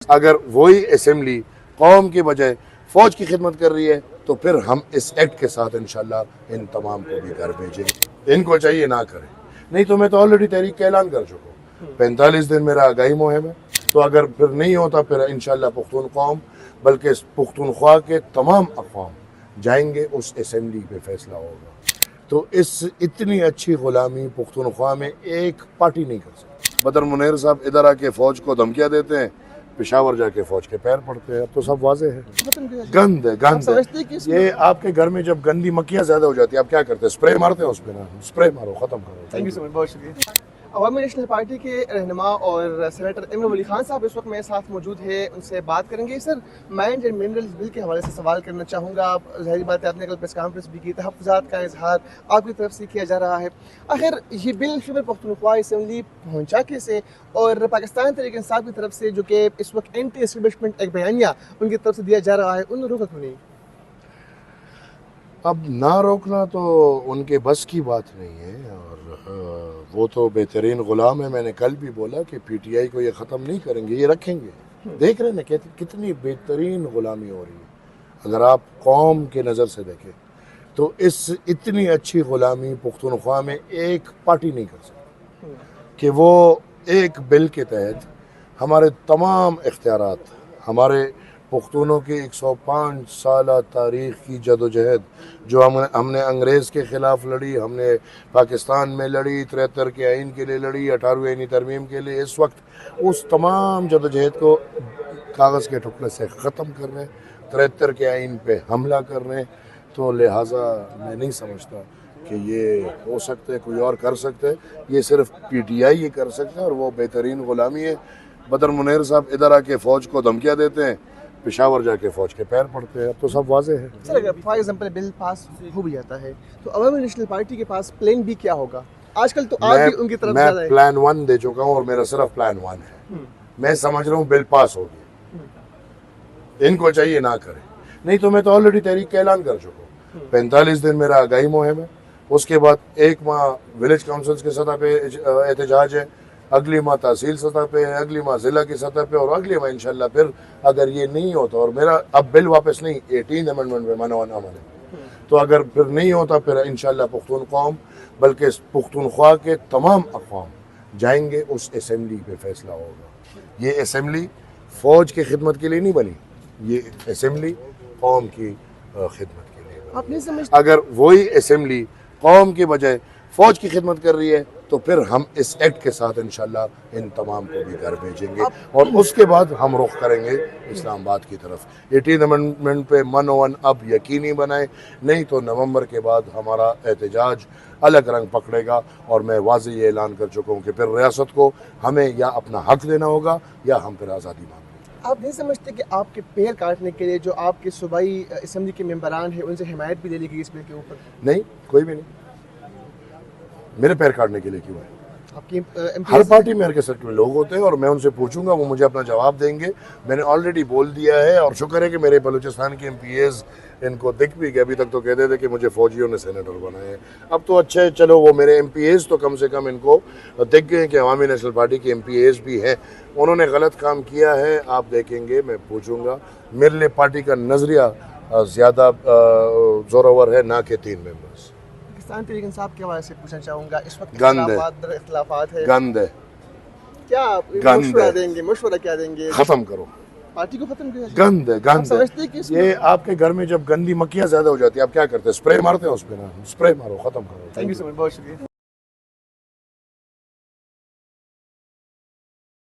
اگر وہی اسمبلی قوم کے بجائے فوج کی خدمت کر رہی ہے تو پھر ہم اس ایکٹ کے ساتھ انشاءاللہ ان تمام کو بھی گھر بھیجیں گے. ان کو چاہیے نہ کریں, نہیں تو میں تو آلریڈی تحریک کا اعلان کر چکا ہوں. 45 دن میرا آگاہی مہم ہے, تو اگر پھر نہیں ہوتا پھر انشاءاللہ پختون قوم بلکہ پختونخوا کے تمام اقوام جائیں گے, اس اسمبلی پہ فیصلہ ہوگا. تو اس اتنی اچھی غلامی پختونخوا میں ایک پارٹی نہیں کر سکتی. بدر منیر صاحب ادھر آ کے فوج کو دھمکیاں دیتے ہیں, پشاور جا کے فوج کے پیر پڑتے ہیں. اب تو سب واضح ہے, گند ہے گند ہے. یہ آپ کے گھر میں جب گندی مکھیاں زیادہ ہو جاتی ہیں آپ کیا کرتے ہیں؟ اسپرے مارتے ہیں اس پہ. نا اسپرے مارو, ختم کرو. تھینک یو سو مچ, بہت شکریہ. عوامی نیشنل پارٹی کے رہنما اور سینیٹر امام ولی خان صاحب اس وقت میرے ساتھ موجود ہے, ان سے بات کریں گے. سر, مائنڈ اینڈ منرلز بل کے حوالے سے سوال کرنا چاہوں گا. ظاہری بات ہے آپ نے کل پریس کانفرنس بھی کی, تحفظات کا اظہار آپ کی طرف سے کیا جا رہا ہے. آخر یہ بل خیبر پختونخوا اسمبلی پہنچا کیسے, اور پاکستان تحریک انصاف کی طرف سے جو کہ اس وقت اینٹی اسٹیبلشمنٹ ایک بیانیہ ان کی طرف سے دیا جا رہا ہے, ان روکا کیوں نہیں؟ اب نہ روکنا تو ان کے بس کی بات نہیں ہے, اور وہ تو بہترین غلام ہے. میں نے کل بھی بولا کہ پی ٹی آئی کو یہ ختم نہیں کریں گے, یہ رکھیں گے. دیکھ رہے ہیں کتنی بہترین غلامی ہو رہی ہے. اگر آپ قوم کے نظر سے دیکھیں تو اس اتنی اچھی غلامی پختونخوا میں ایک پارٹی نہیں کر سکتی کہ وہ ایک بل کے تحت ہمارے تمام اختیارات, ہمارے پختونوں کی 105 سالہ تاریخ کی جدوجہد جو ہم نے انگریز کے خلاف لڑی, ہم نے پاکستان میں لڑی, 73 کے آئین کے لیے لڑی, 18ویں آئینی ترمیم کے لیے, اس وقت اس تمام جدوجہد کو کاغذ کے ٹکڑے سے ختم کر رہے ہیں, 73 کے آئین پہ حملہ کر رہے ہیں. تو لہٰذا میں نہیں سمجھتا کہ یہ ہو سکتے, کوئی اور کر سکتے. یہ صرف پی ٹی آئی یہ کر سکتا ہے, اور وہ بہترین غلامی ہے. بدر منیر صاحب ادھر آ کے فوج کو دھمکیاں دیتے ہیں, پشاور جا کے فوج کے پیر پڑتے ہیں. اب تو سب واضح ہے. سر, اگر فار ایگزامپل بل پاس ہو بھی جاتا ہے تو عوامی نیشنل پارٹی کے پاس پلان بی کیا ہوگا؟ آج کل تو آپ بھی ان کی طرف میں زیادہ ہے. پلان 1 دے چکا ہوں, اور میرا صرف پلان 1 ہے. میں سمجھ رہا ہوں بل پاس ہو گیا, ان کو چاہیے نہ کریں, نہیں تو میں تو آلریڈی تحریک کا اعلان کر چکا ہوں. 45 دن میرا آگاہی مہم ہے, اس کے بعد 1 ماہ ولیج کاؤنسلز کی سطح پہ احتجاج ہے, اگلی ماہ تحصیل سطح پہ, اگلی ماہ ضلع کی سطح پہ, اور اگلی ماہ انشاءاللہ پھر اگر یہ نہیں ہوتا, اور میرا اب بل واپس نہیں, 18 امنڈمنٹ پہ منوانا عمل ہے, تو اگر پھر نہیں ہوتا پھر انشاءاللہ پختون قوم بلکہ پختونخوا کے تمام اقوام جائیں گے, اس اسمبلی پہ فیصلہ ہوگا. یہ اسمبلی فوج کی خدمت کے لیے نہیں بنی, یہ اسمبلی قوم کی خدمت کے لیے. آپ نہیں سمجھتے اگر وہی اسمبلی قوم کے بجائے فوج کی خدمت کر رہی ہے تو پھر ہم اس ایکٹ کے ساتھ انشاءاللہ ان تمام کو بھی گھر بھیجیں گے, اور اس کے بعد ہم رخ کریں گے اسلام آباد کی طرف. 18 امنڈمنٹ پہ من اب یقینی بنائیں, نہیں تو نومبر کے بعد ہمارا احتجاج الگ رنگ پکڑے گا. اور میں واضح یہ اعلان کر چکا ہوں کہ پھر ریاست کو ہمیں یا اپنا حق دینا ہوگا یا ہم پھر آزادی مانگیں گے. آپ نہیں سمجھتے کہ آپ کے پیر کاٹنے کے لیے جو آپ کے صوبائی اسمبلی کے ممبران ہیں ان سے حمایت بھی لے لی گئی اس بل کے اوپر؟ نہیں, کوئی بھی نہیں. میرے پیر کاٹنے کے لیے کیوں ہے؟ آپ کی ہر پارٹی میں ہر کے سیکٹر میں لوگ ہوتے ہیں, اور میں ان سے پوچھوں گا, وہ مجھے اپنا جواب دیں گے. میں نے آلریڈی بول دیا ہے, اور شکر ہے کہ میرے بلوچستان کے MPAs ان کو دکھ بھی گئے. ابھی تک تو کہتے تھے کہ مجھے فوجیوں نے سینیٹر بنائے ہیں, اب تو اچھا چلو وہ میرے MPAs تو کم سے کم ان کو دکھ گئے کہ عوامی نیشنل پارٹی کے MPAs بھی ہیں, انہوں نے غلط کام کیا ہے. آپ دیکھیں گے, میں پوچھوں گا. میرے لیے پارٹی کا نظریہ زیادہ زورور ہے, نہ کہ 3 ممبرس. پاکستان تحریک انصاف کے حوالے سے پوچھنا چاہوں گا, اس وقت گند ہے, اختلافات ہے, گند ہے, کیا مشورہ دیں گے؟ مشورہ کیا دیں گے؟ ختم کرو پارٹی کو ختم کیا؟ گند ہے, گند سمجھتے ہیں کہ ہے. یہ آپ کے گھر میں جب گندی مکھیاں زیادہ ہو جاتی ہیں آپ کیا کرتے ہیں؟ اسپرے مارتے ہیں اس پہ. نا اسپرے مارو, ختم کرو. تھینک یو سو مچ, بہت شکریہ.